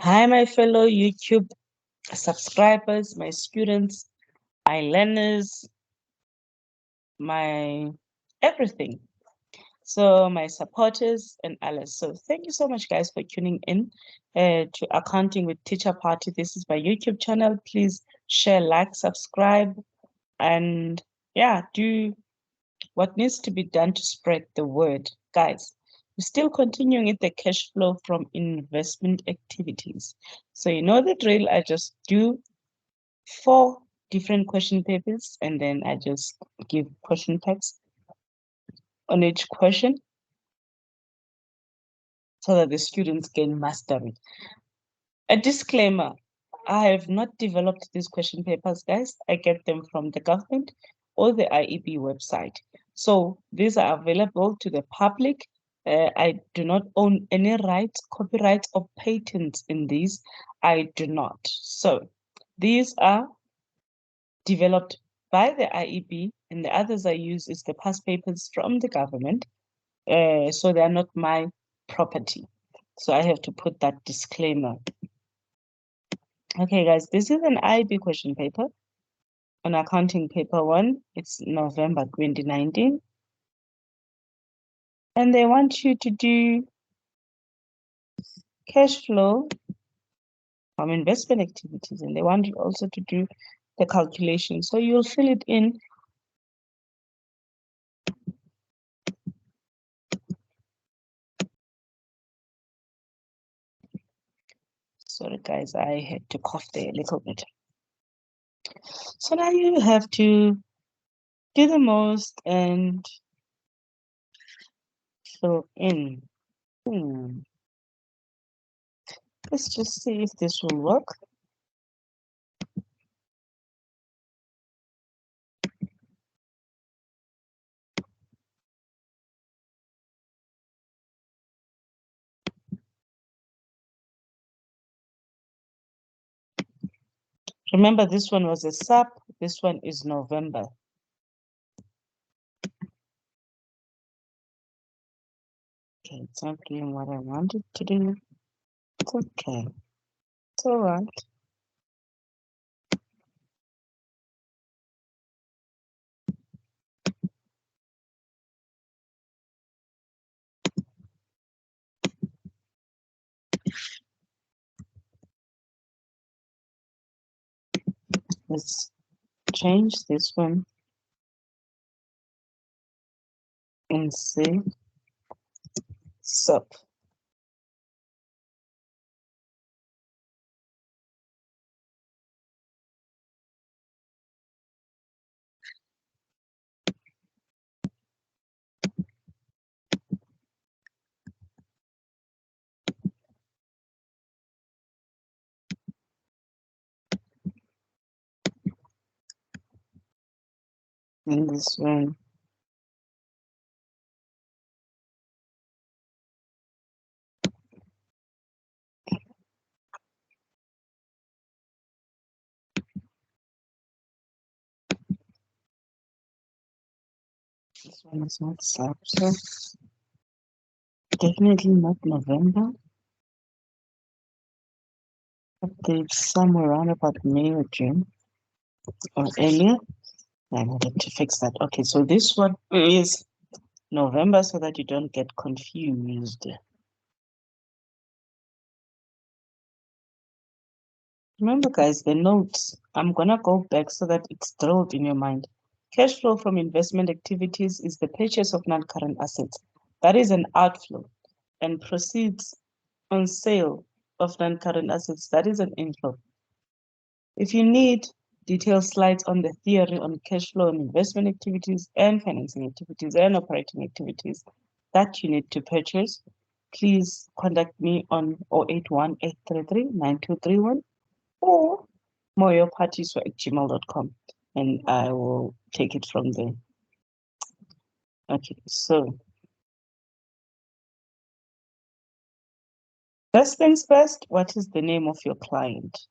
Hi, my fellow YouTube subscribers, my students, my learners, my everything. So, my supporters and others. So, thank you so much, guys, for tuning in to Accounting with Teacher Party. This is my YouTube channel. Please share, like, subscribe, and yeah, do what needs to be done to spread the word. Guys, we're still continuing with the cash flow from investment activities. So, you know the drill. I just do 4 different question papers, and then I just give question text on each question so that the students can master it. A disclaimer, I have not developed these question papers, guys. I get them from the government or the IEB website. So these are available to the public. I do not own any rights, copyrights, or patents in these. I do not. So these are developed by the IEB, and the others I use is the past papers from the government. So they are not my property. So I have to put that disclaimer. Okay, guys, this is an IEB question paper on accounting paper 1. It's November 2019. And they want you to do cash flow from investment activities, and they want you also to do the calculation. So you'll fill it in. Sorry, guys, I had to cough there a little bit. So now you have to do the most and fill in. Let's just see if this will work. Remember, this one was a sub, this one is November. Okay, it's not doing what I wanted to do. It's okay. It's all right. Let's change this one and see sub. And this one. This one is not sub, so definitely not November. Update somewhere around about May or June or earlier. I needed to fix that. Okay, so this one is November so that you don't get confused. Remember, guys, the notes, I'm going to go back so that it's drilled in your mind. Cash flow from investment activities is the purchase of non-current assets. That is an outflow. And proceeds on sale of non-current assets, that is an inflow. If you need detailed slides on the theory on cash flow and investment activities and financing activities and operating activities that you need to purchase, please contact me on 081-833-9231 or moyoparties@gmail.com, and I will take it from there. Okay, so first things first, what is the name of your client?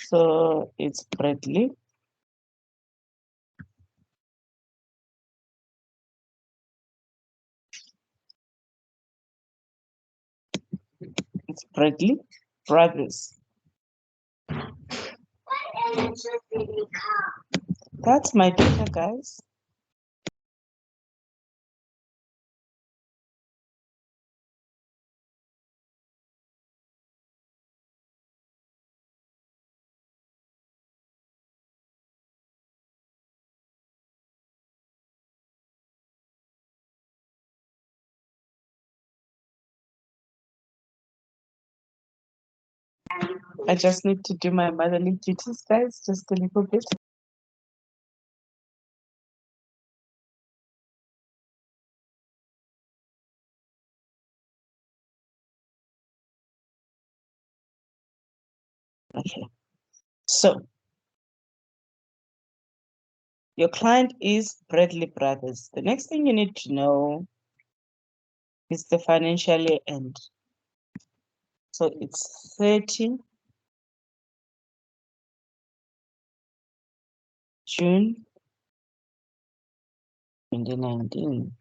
So it's Bradley. It's Bradley Brothers. That's my data, guys. I just need to do my motherly duties, guys, just a little bit. Okay, so your client is Bradley Brothers. The next thing you need to know is the financial year end. So it's 30 June 2019.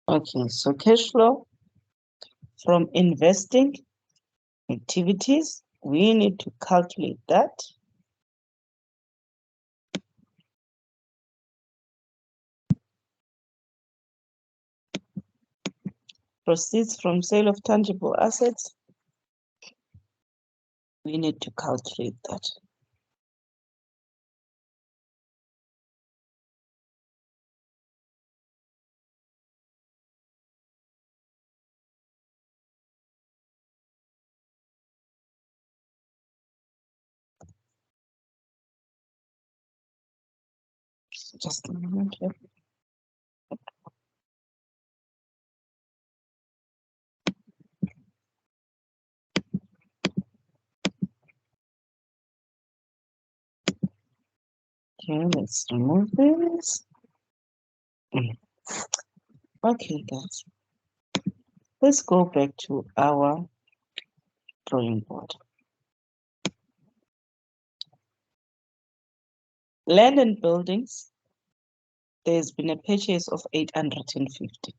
Okay, so cash flow from investing activities, we need to calculate that. Proceeds from sale of tangible assets, we need to calculate that. Just a moment here. Okay, let's remove this. Okay, guys. Let's go back to our drawing board. Land and buildings, there's been a purchase of 850.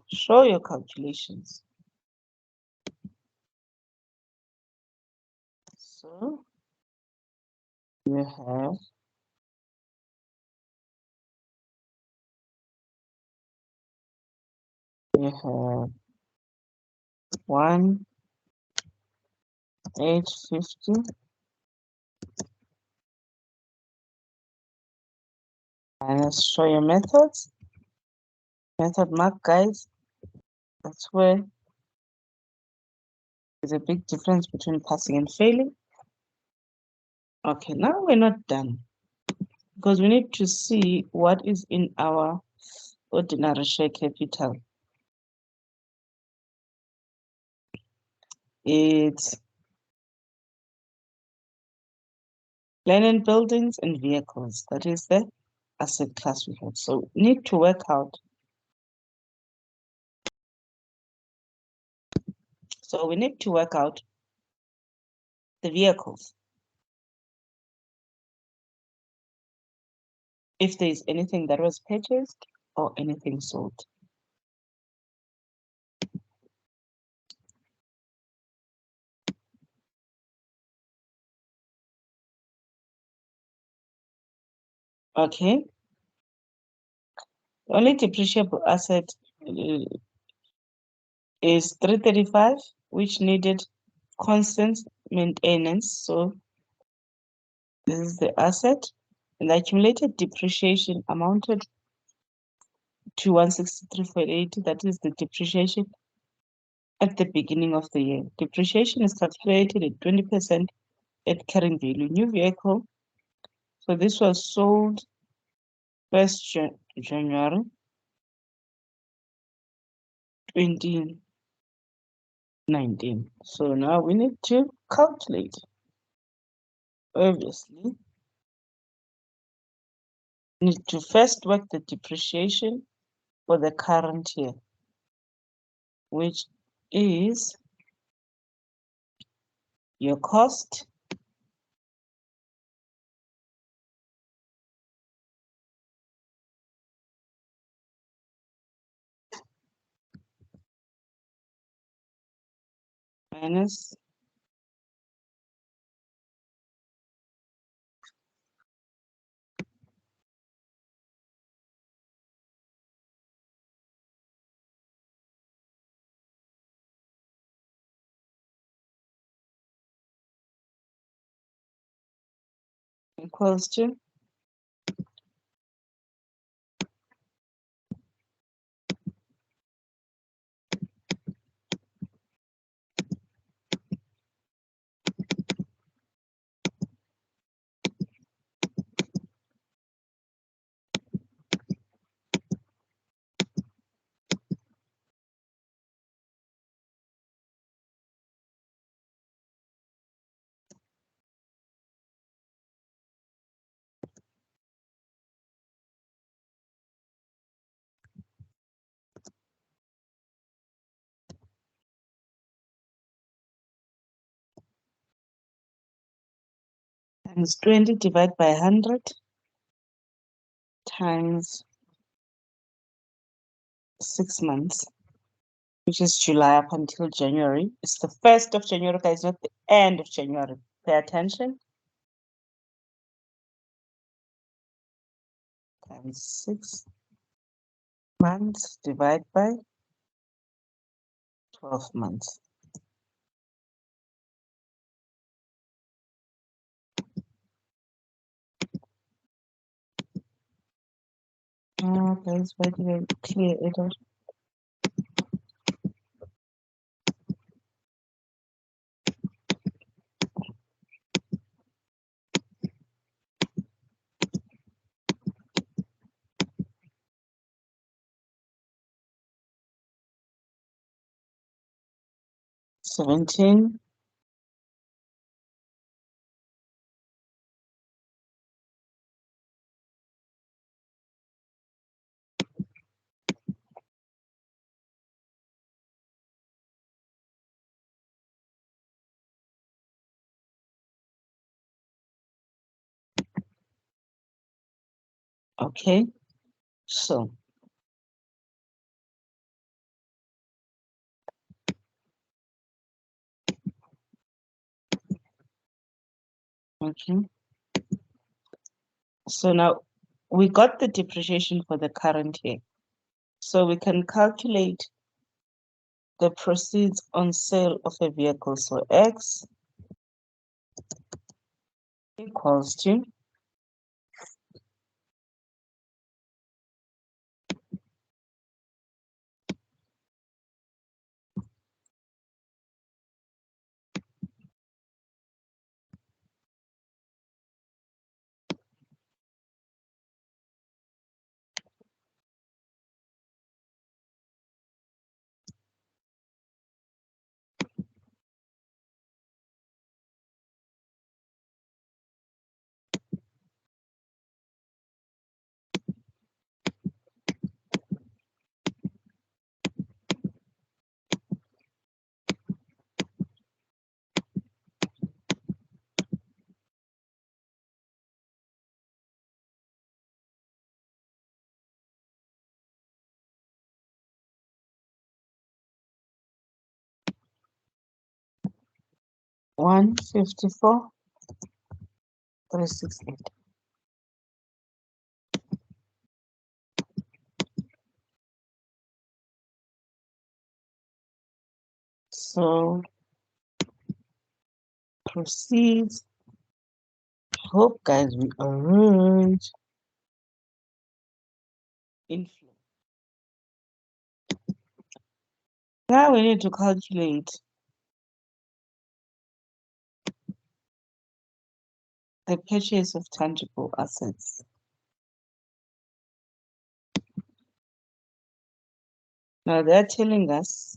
Show your calculations. So you have you have 1,850 and let's show your methods. Method mark, guys. That's where there's a big difference between passing and failing. Okay, now we're not done because we need to see what is in our ordinary share capital. It's land and buildings and vehicles. That is the asset class we have. So we need to work out. So we need to work out the vehicles. If there is anything that was purchased or anything sold. Okay. The only depreciable asset is 335, which needed constant maintenance. So this is the asset, and the accumulated depreciation amounted to 163.80. That is the depreciation at the beginning of the year. Depreciation is calculated at 20% at carrying value. New vehicle. So this was sold 1st January 2019. So now we need to calculate. Obviously, we need to first work the depreciation for the current year. which is your cost minus equals to times 20 divided by 100 times 6 months, which is July up until January. It's the 1st of January, guys, not the end of January. Pay attention. Times 6 months divided by 12 months. Guys, why did I clear it out? $17 Okay, so okay, so now we got the depreciation for the current year, so we can calculate the proceeds on sale of a vehicle. So X equals to $154,368. So proceeds. Hope, guys, we are right. Inflow. Now we need to calculate the purchase of tangible assets. Now they're telling us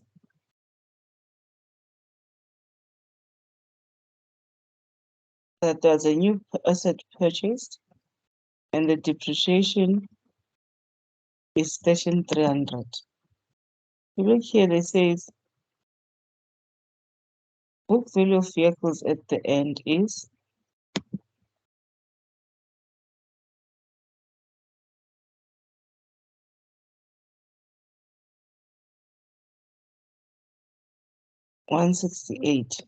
that there's a new asset purchased and the depreciation is 300. you look here, they says book value of vehicles at the end is $168.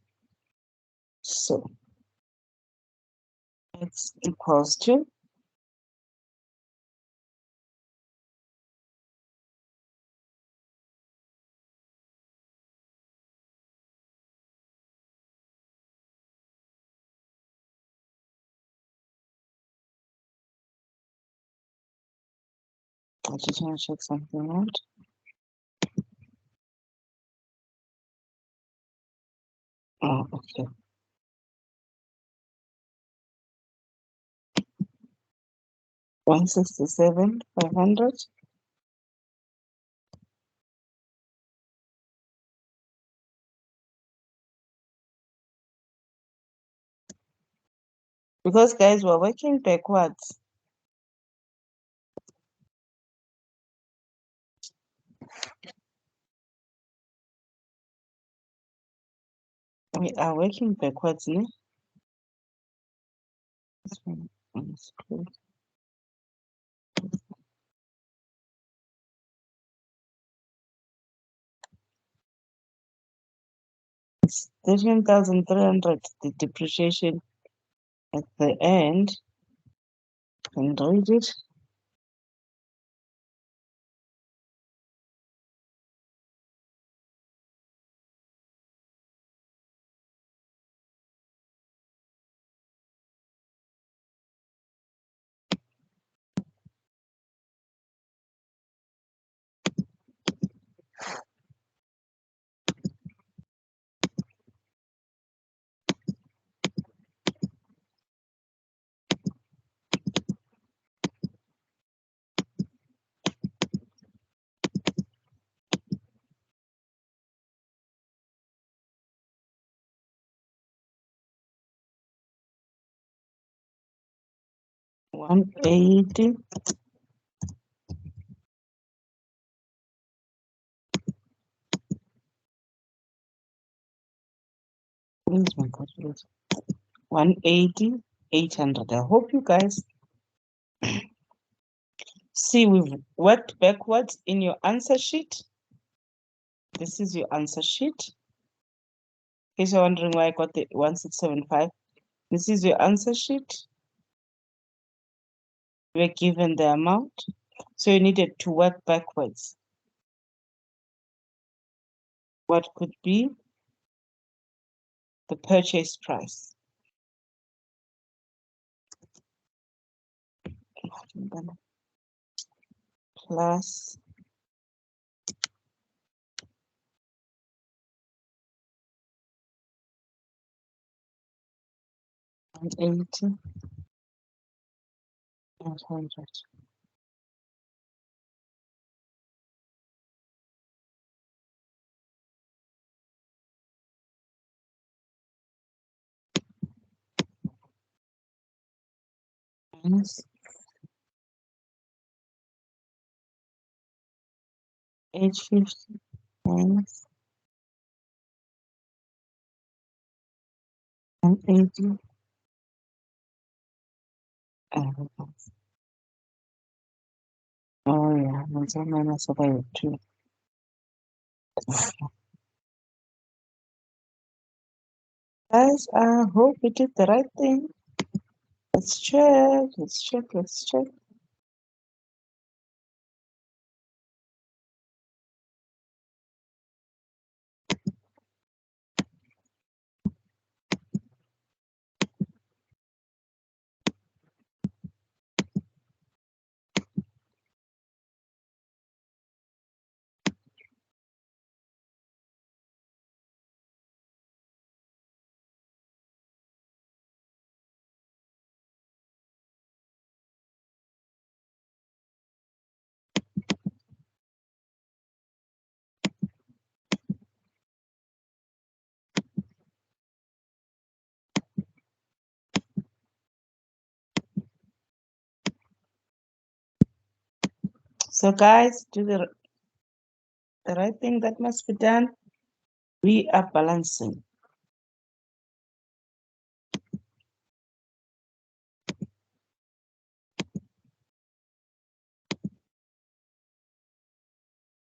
So x equals to I just want to check something out. Oh, okay. 167,500. Because guys, we're working backwards. We are working backwards, ne? This one is closed. 13,300, the depreciation at the end. Can read it. $180. Where's my calculator? 180, 800. I hope you guys see we've worked backwards in your answer sheet. This is your answer sheet. In case you're wondering why I got the 1675, this is your answer sheet. We're given the amount, so you needed to work backwards. What could be the purchase price? Plus 180, 800. Minus 850 minus 180. Oh yeah, minus about 2. Guys, I hope we did the right thing. Let's check, let's check, let's check. So guys, do the the right thing that must be done. We are balancing